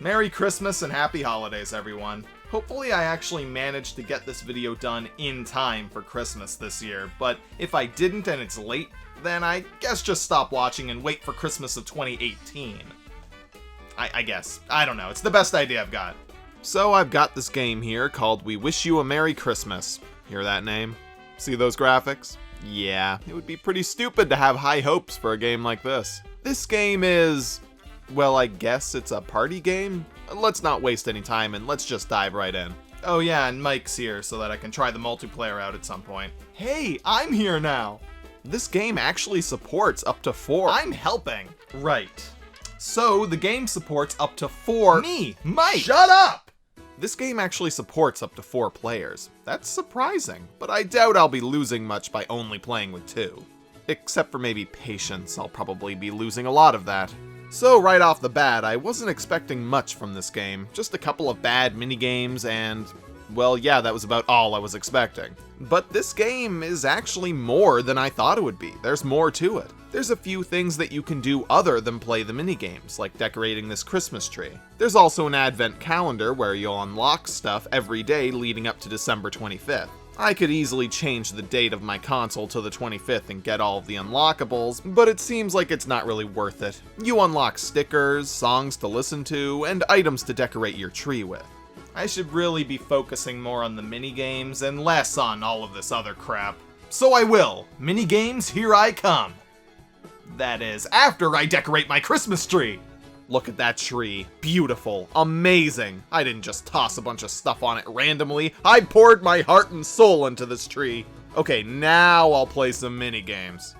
Merry Christmas and Happy Holidays, everyone. Hopefully I actually managed to get this video done in time for Christmas this year, but if I didn't and it's late, then I guess just stop watching and wait for Christmas of 2018. I guess. I don't know. It's the best idea I've got. So I've got this game here called We Wish You a Merry Christmas. Hear that name? See those graphics? Yeah, it would be pretty stupid to have high hopes for a game like this. This game is... well, I guess it's a party game? Let's not waste any time and let's just dive right in. Oh yeah, and Mike's here so that I can try the multiplayer out at some point. Hey, I'm here now! This game actually supports up to 4. I'm helping! Right. So, the game supports up to 4... Me! Mike! Shut up! This game actually supports up to 4 players. That's surprising, but I doubt I'll be losing much by only playing with 2. Except for maybe patience, I'll probably be losing a lot of that. So right off the bat, I wasn't expecting much from this game. Just a couple of bad minigames and... well, yeah, that was about all I was expecting. But this game is actually more than I thought it would be. There's more to it. There's a few things that you can do other than play the minigames, like decorating this Christmas tree. There's also an advent calendar where you'll unlock stuff every day leading up to December 25th. I could easily change the date of my console to the 25th and get all of the unlockables, but it seems like it's not really worth it. You unlock stickers, songs to listen to, and items to decorate your tree with. I should really be focusing more on the minigames and less on all of this other crap. So I will! Minigames, here I come! That is, after I decorate my Christmas tree! Look at that tree. Beautiful. Amazing. I didn't just toss a bunch of stuff on it randomly. I poured my heart and soul into this tree. Okay, now I'll play some minigames.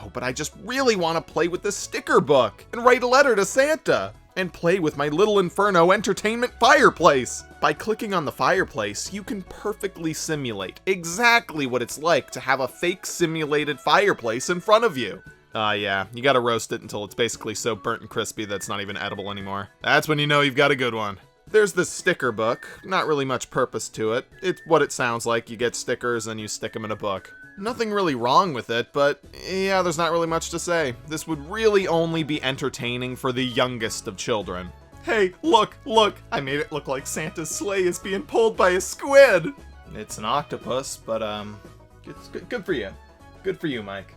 Oh, but I just really want to play with the sticker book and write a letter to Santa and play with my little Inferno entertainment fireplace. By clicking on the fireplace, you can perfectly simulate exactly what it's like to have a fake simulated fireplace in front of you. Yeah, you gotta roast it until it's basically so burnt and crispy that it's not even edible anymore. That's when you know you've got a good one. There's this sticker book. Not really much purpose to it. It's what it sounds like. You get stickers and you stick them in a book. Nothing really wrong with it, but yeah, there's not really much to say. This would really only be entertaining for the youngest of children. Hey, look! I made it look like Santa's sleigh is being pulled by a squid! It's an octopus, but it's good for you. Good for you, Mike.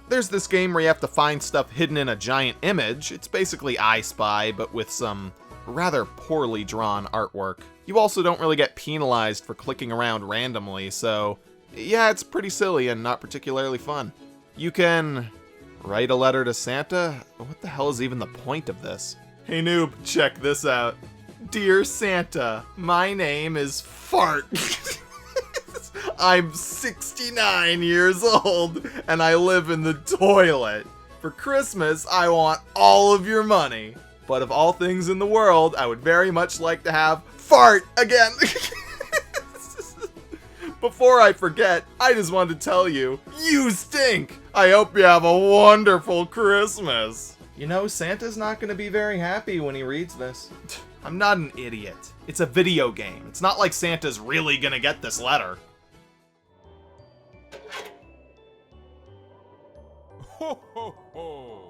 There's this game where you have to find stuff hidden in a giant image. It's basically I Spy, but with some rather poorly drawn artwork. You also don't really get penalized for clicking around randomly, so yeah, it's pretty silly and not particularly fun. You can write a letter to Santa? What the hell is even the point of this? Hey noob, check this out. Dear Santa, my name is Fart. I'm 69 years old, and I live in the toilet. For Christmas, I want all of your money. But of all things in the world, I would very much like to have Fart again. Before I forget, I just wanted to tell you, you stink! I hope you have a wonderful Christmas. You know, Santa's not going to be very happy when he reads this. I'm not an idiot. It's a video game. It's not like Santa's really going to get this letter. Ho, ho, ho.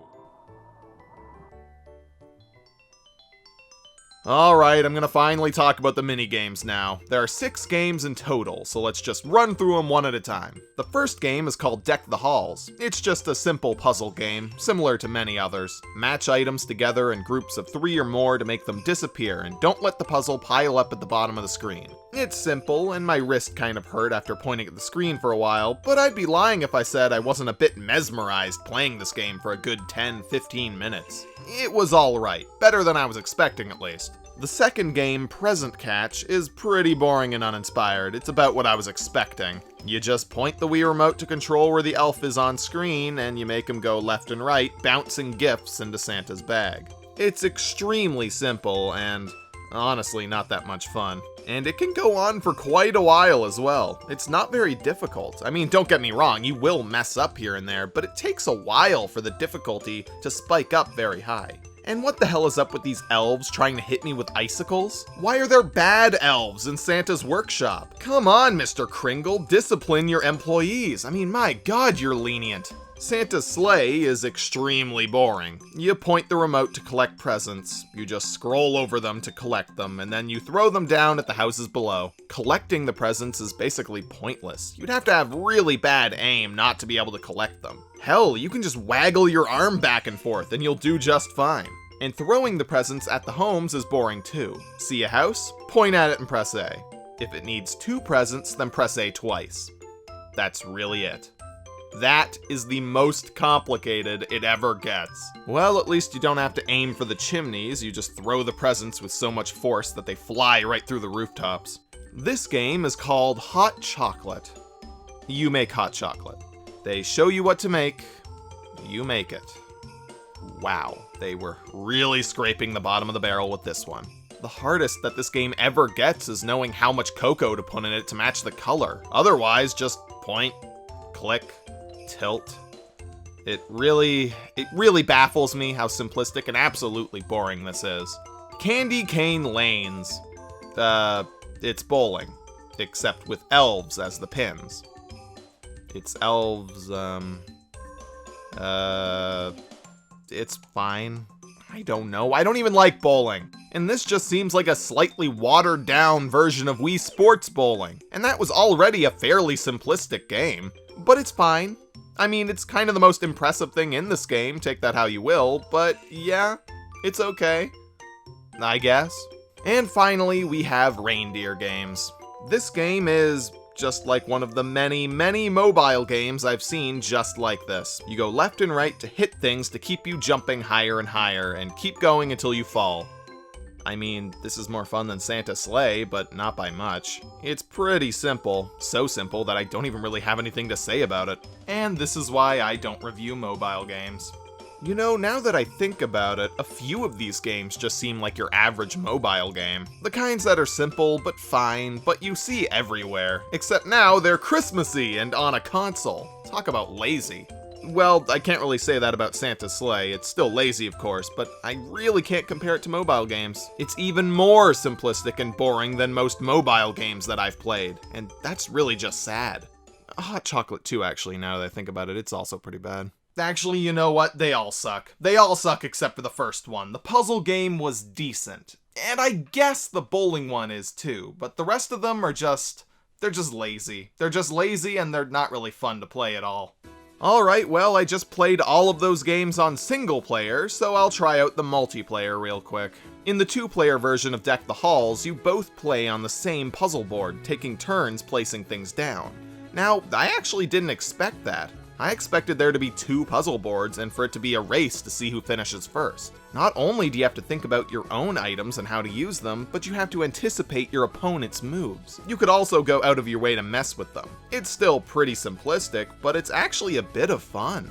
Alright, I'm gonna finally talk about the minigames now. There are 6 games in total, so let's just run through them one at a time. The first game is called Deck the Halls. It's just a simple puzzle game, similar to many others. Match items together in groups of 3 or more to make them disappear, and don't let the puzzle pile up at the bottom of the screen. It's simple, and my wrist kind of hurt after pointing at the screen for a while, but I'd be lying if I said I wasn't a bit mesmerized playing this game for a good 10-15 minutes. It was alright, better than I was expecting at least. The second game, Present Catch, is pretty boring and uninspired. It's about what I was expecting. You just point the Wii remote to control where the elf is on screen, and you make him go left and right, bouncing gifts into Santa's bag. It's extremely simple, and honestly not that much fun. And it can go on for quite a while as well. It's not very difficult. I mean, don't get me wrong, you will mess up here and there, but it takes a while for the difficulty to spike up very high. And what the hell is up with these elves trying to hit me with icicles? Why are there bad elves in Santa's workshop? Come on, Mr. Kringle, discipline your employees. I mean, my God, you're lenient. Santa's sleigh is extremely boring. You point the remote to collect presents, you just scroll over them to collect them, and then you throw them down at the houses below. Collecting the presents is basically pointless. You'd have to have really bad aim not to be able to collect them. Hell, you can just waggle your arm back and forth and you'll do just fine. And throwing the presents at the homes is boring too. See a house? Point at it and press A. If it needs 2 presents, then press A twice. That's really it. That is the most complicated it ever gets. Well, at least you don't have to aim for the chimneys, you just throw the presents with so much force that they fly right through the rooftops. This game is called Hot Chocolate. You make hot chocolate. They show you what to make, you make it. Wow, they were really scraping the bottom of the barrel with this one. The hardest that this game ever gets is knowing how much cocoa to put in it to match the color. Otherwise, just point, click, tilt. It really baffles me how simplistic and absolutely boring this is. Candy Cane Lanes. It's bowling, except with elves as the pins. It's elves, it's fine. I don't know. I don't even like bowling. And this just seems like a slightly watered down version of Wii Sports Bowling. And that was already a fairly simplistic game. But it's fine. I mean, it's kind of the most impressive thing in this game, take that how you will, but yeah, it's okay, I guess. And finally, we have reindeer games. This game is just like one of the many, many mobile games I've seen just like this. You go left and right to hit things to keep you jumping higher and higher, and keep going until you fall. I mean, this is more fun than Santa's sleigh, but not by much. It's pretty simple. So simple that I don't even really have anything to say about it. And this is why I don't review mobile games. You know, now that I think about it, a few of these games just seem like your average mobile game. The kinds that are simple but fine, but you see everywhere. Except now they're Christmassy and on a console. Talk about lazy. Well, I can't really say that about Santa's sleigh. It's still lazy, of course, but I really can't compare it to mobile games. It's even more simplistic and boring than most mobile games that I've played, and that's really just sad. Hot Chocolate 2, actually, now that I think about it, it's also pretty bad. Actually, you know what? They all suck. They all suck except for the first one. The puzzle game was decent, and I guess the bowling one is too, but the rest of them are they're just lazy. They're just lazy and they're not really fun to play at all. Alright, well, I just played all of those games on single player, so I'll try out the multiplayer real quick. In the 2-player version of Deck the Halls, you both play on the same puzzle board, taking turns placing things down. Now, I actually didn't expect that. I expected there to be 2 puzzle boards and for it to be a race to see who finishes first. Not only do you have to think about your own items and how to use them, but you have to anticipate your opponent's moves. You could also go out of your way to mess with them. It's still pretty simplistic, but it's actually a bit of fun,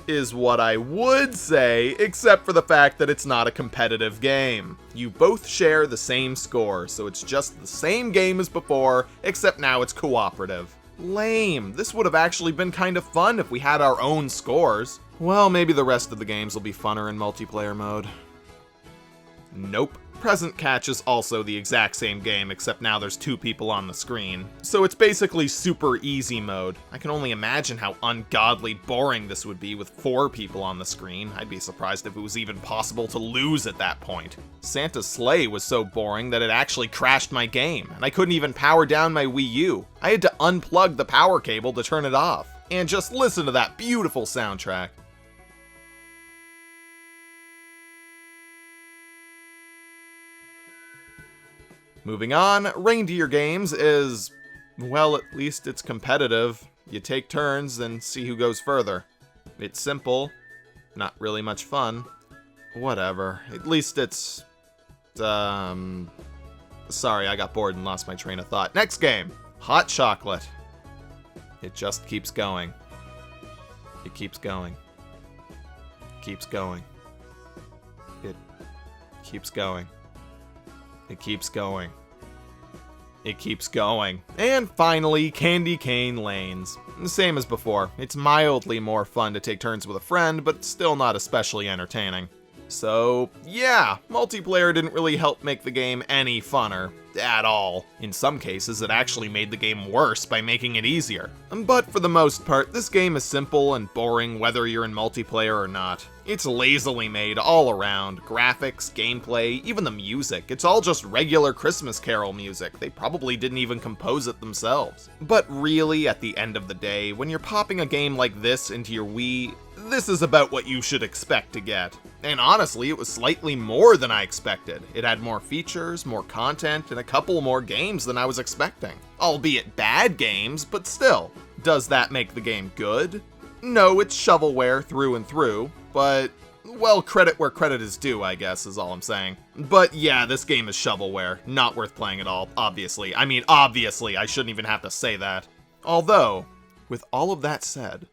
is what I would say, except for the fact that it's not a competitive game. You both share the same score, so it's just the same game as before, except now it's cooperative. Lame. This would have actually been kind of fun if we had our own scores. Well, maybe the rest of the games will be funner in multiplayer mode. Nope. Present Catch is also the exact same game, except now there's 2 people on the screen. So it's basically super easy mode. I can only imagine how ungodly boring this would be with 4 people on the screen. I'd be surprised if it was even possible to lose at that point. Santa's sleigh was so boring that it actually crashed my game, and I couldn't even power down my Wii U. I had to unplug the power cable to turn it off. And just listen to that beautiful soundtrack. Moving on, reindeer games is, well, at least it's competitive. You take turns and see who goes further. It's simple, not really much fun. Whatever, at least it's, sorry, I got bored and lost my train of thought. Next game, Hot Chocolate. It just keeps going. It keeps going. Keeps going. It keeps going. It keeps going. It keeps going. And finally, Candy Cane Lanes. The same as before. It's mildly more fun to take turns with a friend, but still not especially entertaining. So yeah, multiplayer didn't really help make the game any funner. At all. In some cases, it actually made the game worse by making it easier. But for the most part, this game is simple and boring whether you're in multiplayer or not. It's lazily made all around. Graphics, gameplay, even the music. It's all just regular Christmas Carol music. They probably didn't even compose it themselves. But really, at the end of the day, when you're popping a game like this into your Wii, this is about what you should expect to get. And honestly, it was slightly more than I expected. It had more features, more content, and a couple more games than I was expecting. Albeit bad games, but still. Does that make the game good? No, it's shovelware through and through, but, well, credit where credit is due, I guess, is all I'm saying. But yeah, this game is shovelware. Not worth playing at all, obviously. I mean, obviously, I shouldn't even have to say that. Although, with all of that said,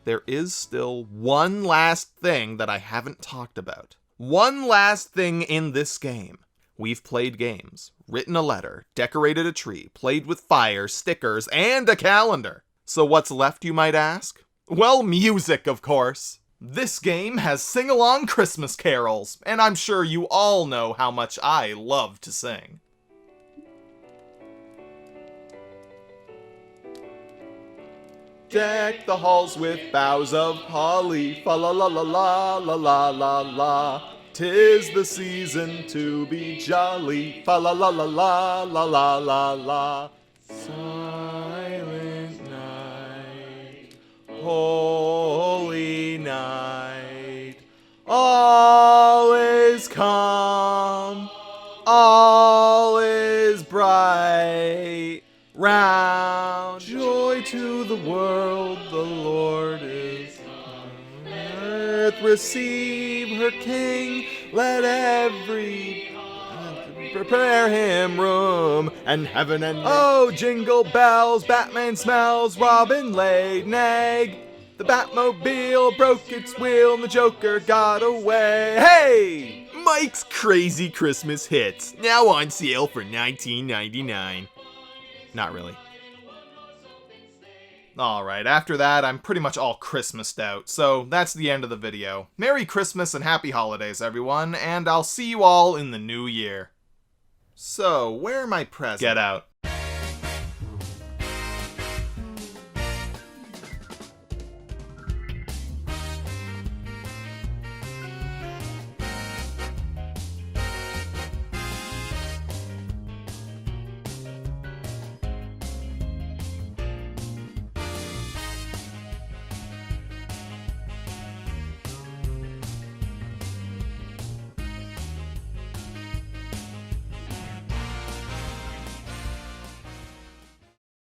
there is still one last thing that I haven't talked about. One last thing in this game. We've played games, written a letter, decorated a tree, played with fire, stickers, and a calendar. So what's left, you might ask? Well, music, of course. This game has sing-along Christmas carols, and I'm sure you all know how much I love to sing. Deck the halls with boughs of holly, fa la la la la la la la la. 'Tis the season to be jolly, fa la la la la la la la la. Silent night, holy night, all is calm, all is bright. Round joy to the world, the Lord is on earth. Receive her King, let every prepare him room, and heaven and oh, jingle bells, Batman smells, Robin laid an egg. The Batmobile broke its wheel, and the Joker got away. Hey! Mike's Crazy Christmas Hits, now on sale for $19.99. Not really. Alright, after that, I'm pretty much all Christmased out, so that's the end of the video. Merry Christmas and Happy Holidays, everyone, and I'll see you all in the new year. So, where are my presents? Get out.